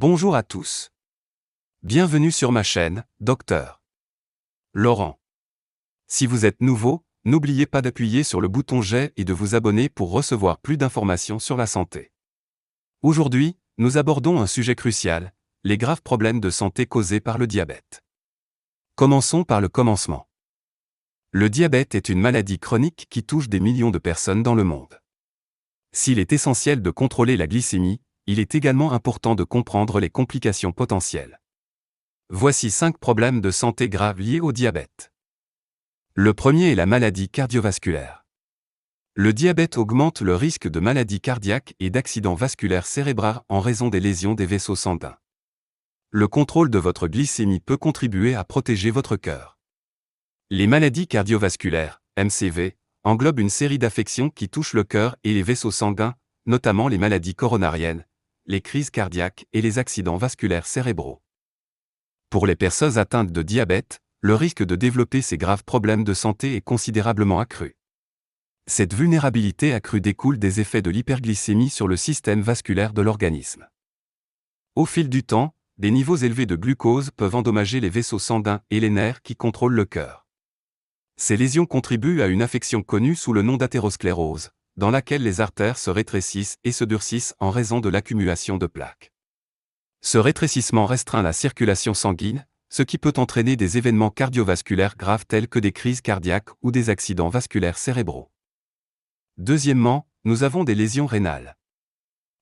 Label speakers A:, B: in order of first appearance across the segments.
A: Bonjour à tous. Bienvenue sur ma chaîne, Dr. Laurent. Si vous êtes nouveau, n'oubliez pas d'appuyer sur le bouton j'aime et de vous abonner pour recevoir plus d'informations sur la santé. Aujourd'hui, nous abordons un sujet crucial, les graves problèmes de santé causés par le diabète. Commençons par le commencement. Le diabète est une maladie chronique qui touche des millions de personnes dans le monde. S'il est essentiel de contrôler la glycémie, il est également important de comprendre les complications potentielles. Voici 5 problèmes de santé graves liés au diabète. Le premier est la maladie cardiovasculaire. Le diabète augmente le risque de maladies cardiaques et d'accidents vasculaires cérébraux en raison des lésions des vaisseaux sanguins. Le contrôle de votre glycémie peut contribuer à protéger votre cœur. Les maladies cardiovasculaires, MCV, englobent une série d'affections qui touchent le cœur et les vaisseaux sanguins, notamment les maladies coronariennes, les crises cardiaques et les accidents vasculaires cérébraux. Pour les personnes atteintes de diabète, le risque de développer ces graves problèmes de santé est considérablement accru. Cette vulnérabilité accrue découle des effets de l'hyperglycémie sur le système vasculaire de l'organisme. Au fil du temps, des niveaux élevés de glucose peuvent endommager les vaisseaux sanguins et les nerfs qui contrôlent le cœur. Ces lésions contribuent à une affection connue sous le nom d'athérosclérose, dans laquelle les artères se rétrécissent et se durcissent en raison de l'accumulation de plaques. Ce rétrécissement restreint la circulation sanguine, ce qui peut entraîner des événements cardiovasculaires graves tels que des crises cardiaques ou des accidents vasculaires cérébraux. Deuxièmement, nous avons des lésions rénales.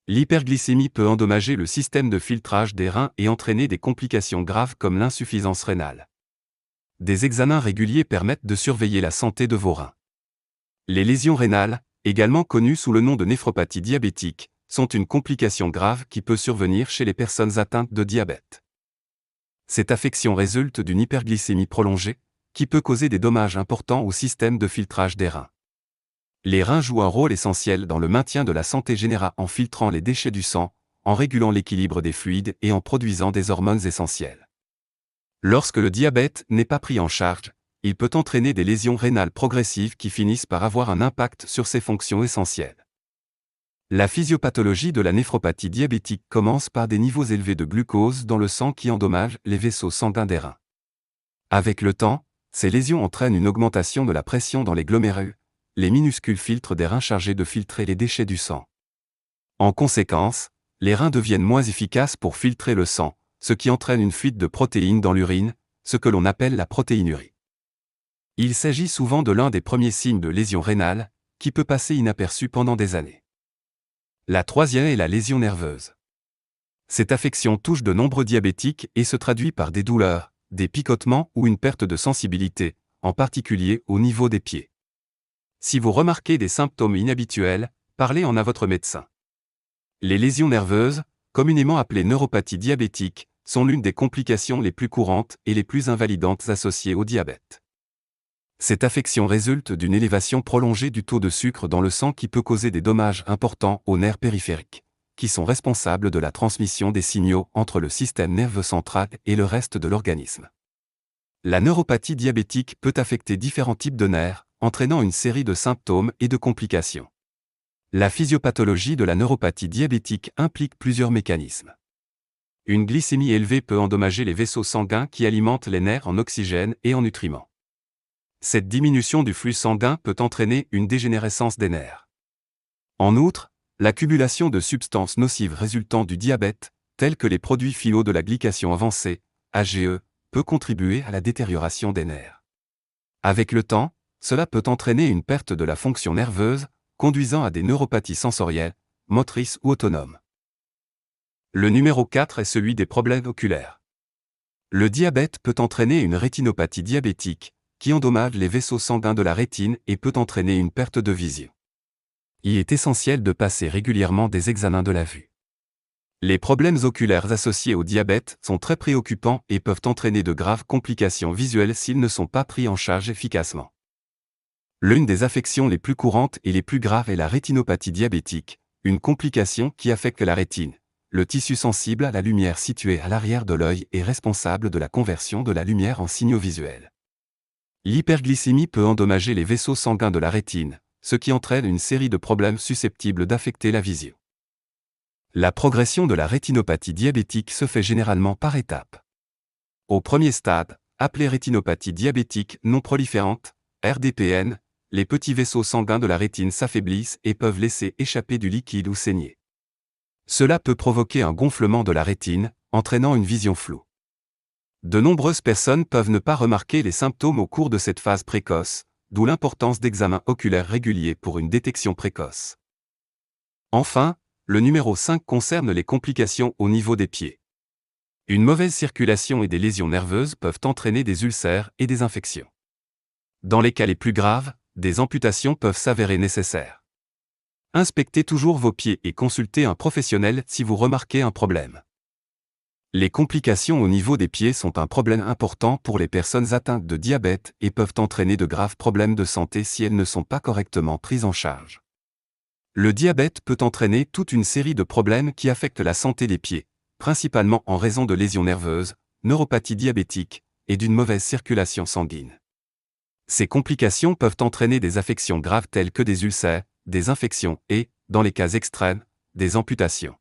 A: L'hyperglycémie peut endommager le système de filtrage des reins et entraîner des complications graves comme l'insuffisance rénale. Des examens réguliers permettent de surveiller la santé de vos reins. Les lésions rénales, également connues sous le nom de néphropathie diabétique, sont une complication grave qui peut survenir chez les personnes atteintes de diabète. Cette affection résulte d'une hyperglycémie prolongée, qui peut causer des dommages importants au système de filtrage des reins. Les reins jouent un rôle essentiel dans le maintien de la santé générale en filtrant les déchets du sang, en régulant l'équilibre des fluides et en produisant des hormones essentielles. Lorsque le diabète n'est pas pris en charge, il peut entraîner des lésions rénales progressives qui finissent par avoir un impact sur ces fonctions essentielles. La physiopathologie de la néphropathie diabétique commence par des niveaux élevés de glucose dans le sang qui endommagent les vaisseaux sanguins des reins. Avec le temps, ces lésions entraînent une augmentation de la pression dans les glomérulus, les minuscules filtres des reins chargés de filtrer les déchets du sang. En conséquence, les reins deviennent moins efficaces pour filtrer le sang, ce qui entraîne une fuite de protéines dans l'urine, ce que l'on appelle la protéinurie. Il s'agit souvent de l'un des premiers signes de lésion rénale, qui peut passer inaperçu pendant des années. La troisième est la lésion nerveuse. Cette affection touche de nombreux diabétiques et se traduit par des douleurs, des picotements ou une perte de sensibilité, en particulier au niveau des pieds. Si vous remarquez des symptômes inhabituels, parlez-en à votre médecin. Les lésions nerveuses, communément appelées neuropathie diabétique, sont l'une des complications les plus courantes et les plus invalidantes associées au diabète. Cette affection résulte d'une élévation prolongée du taux de sucre dans le sang qui peut causer des dommages importants aux nerfs périphériques, qui sont responsables de la transmission des signaux entre le système nerveux central et le reste de l'organisme. La neuropathie diabétique peut affecter différents types de nerfs, entraînant une série de symptômes et de complications. La physiopathologie de la neuropathie diabétique implique plusieurs mécanismes. Une glycémie élevée peut endommager les vaisseaux sanguins qui alimentent les nerfs en oxygène et en nutriments. Cette diminution du flux sanguin peut entraîner une dégénérescence des nerfs. En outre, l'accumulation de substances nocives résultant du diabète, telles que les produits phyto de la glycation avancée, AGE, peut contribuer à la détérioration des nerfs. Avec le temps, cela peut entraîner une perte de la fonction nerveuse, conduisant à des neuropathies sensorielles, motrices ou autonomes. Le numéro 4 est celui des problèmes oculaires. Le diabète peut entraîner une rétinopathie diabétique, qui endommage les vaisseaux sanguins de la rétine et peut entraîner une perte de vision. Il est essentiel de passer régulièrement des examens de la vue. Les problèmes oculaires associés au diabète sont très préoccupants et peuvent entraîner de graves complications visuelles s'ils ne sont pas pris en charge efficacement. L'une des affections les plus courantes et les plus graves est la rétinopathie diabétique, une complication qui affecte la rétine, le tissu sensible à la lumière situé à l'arrière de l'œil et responsable de la conversion de la lumière en signaux visuels. L'hyperglycémie peut endommager les vaisseaux sanguins de la rétine, ce qui entraîne une série de problèmes susceptibles d'affecter la vision. La progression de la rétinopathie diabétique se fait généralement par étapes. Au premier stade, appelé rétinopathie diabétique non proliférante, RDPN, les petits vaisseaux sanguins de la rétine s'affaiblissent et peuvent laisser échapper du liquide ou saigner. Cela peut provoquer un gonflement de la rétine, entraînant une vision floue. De nombreuses personnes peuvent ne pas remarquer les symptômes au cours de cette phase précoce, d'où l'importance d'examens oculaires réguliers pour une détection précoce. Enfin, le numéro 5 concerne les complications au niveau des pieds. Une mauvaise circulation et des lésions nerveuses peuvent entraîner des ulcères et des infections. Dans les cas les plus graves, des amputations peuvent s'avérer nécessaires. Inspectez toujours vos pieds et consultez un professionnel si vous remarquez un problème. Les complications au niveau des pieds sont un problème important pour les personnes atteintes de diabète et peuvent entraîner de graves problèmes de santé si elles ne sont pas correctement prises en charge. Le diabète peut entraîner toute une série de problèmes qui affectent la santé des pieds, principalement en raison de lésions nerveuses, neuropathie diabétique et d'une mauvaise circulation sanguine. Ces complications peuvent entraîner des affections graves telles que des ulcères, des infections et, dans les cas extrêmes, des amputations.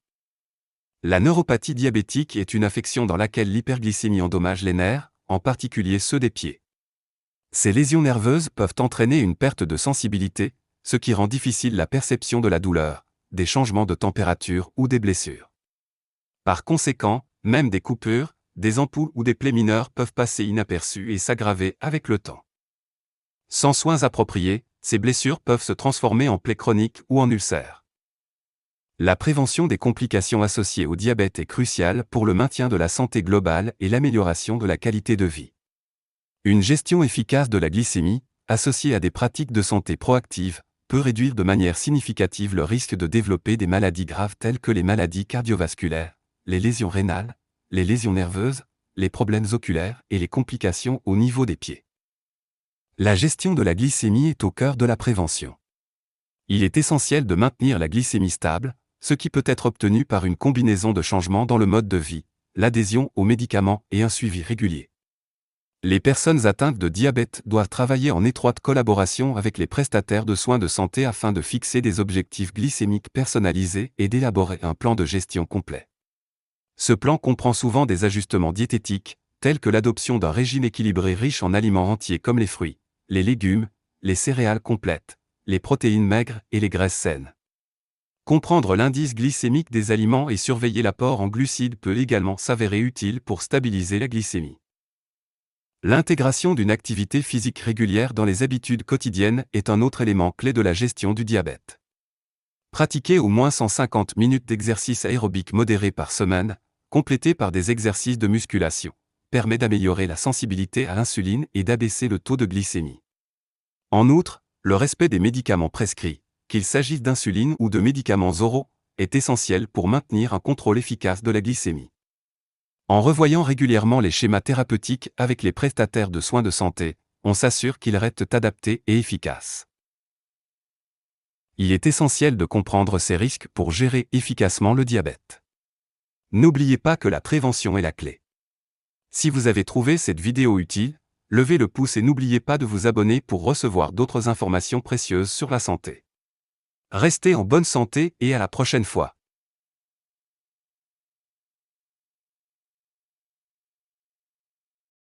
A: La neuropathie diabétique est une affection dans laquelle l'hyperglycémie endommage les nerfs, en particulier ceux des pieds. Ces lésions nerveuses peuvent entraîner une perte de sensibilité, ce qui rend difficile la perception de la douleur, des changements de température ou des blessures. Par conséquent, même des coupures, des ampoules ou des plaies mineures peuvent passer inaperçues et s'aggraver avec le temps. Sans soins appropriés, ces blessures peuvent se transformer en plaies chroniques ou en ulcères. La prévention des complications associées au diabète est cruciale pour le maintien de la santé globale et l'amélioration de la qualité de vie. Une gestion efficace de la glycémie, associée à des pratiques de santé proactives, peut réduire de manière significative le risque de développer des maladies graves telles que les maladies cardiovasculaires, les lésions rénales, les lésions nerveuses, les problèmes oculaires et les complications au niveau des pieds. La gestion de la glycémie est au cœur de la prévention. Il est essentiel de maintenir la glycémie stable, ce qui peut être obtenu par une combinaison de changements dans le mode de vie, l'adhésion aux médicaments et un suivi régulier. Les personnes atteintes de diabète doivent travailler en étroite collaboration avec les prestataires de soins de santé afin de fixer des objectifs glycémiques personnalisés et d'élaborer un plan de gestion complet. Ce plan comprend souvent des ajustements diététiques, tels que l'adoption d'un régime équilibré riche en aliments entiers comme les fruits, les légumes, les céréales complètes, les protéines maigres et les graisses saines. Comprendre l'indice glycémique des aliments et surveiller l'apport en glucides peut également s'avérer utile pour stabiliser la glycémie. L'intégration d'une activité physique régulière dans les habitudes quotidiennes est un autre élément clé de la gestion du diabète. Pratiquer au moins 150 minutes d'exercice aérobique modéré par semaine, complété par des exercices de musculation, permet d'améliorer la sensibilité à l'insuline et d'abaisser le taux de glycémie. En outre, le respect des médicaments prescrits, qu'il s'agisse d'insuline ou de médicaments oraux, est essentiel pour maintenir un contrôle efficace de la glycémie. En revoyant régulièrement les schémas thérapeutiques avec les prestataires de soins de santé, on s'assure qu'ils restent adaptés et efficaces. Il est essentiel de comprendre ces risques pour gérer efficacement le diabète. N'oubliez pas que la prévention est la clé. Si vous avez trouvé cette vidéo utile, levez le pouce et n'oubliez pas de vous abonner pour recevoir d'autres informations précieuses sur la santé. Restez en bonne santé et à la prochaine fois.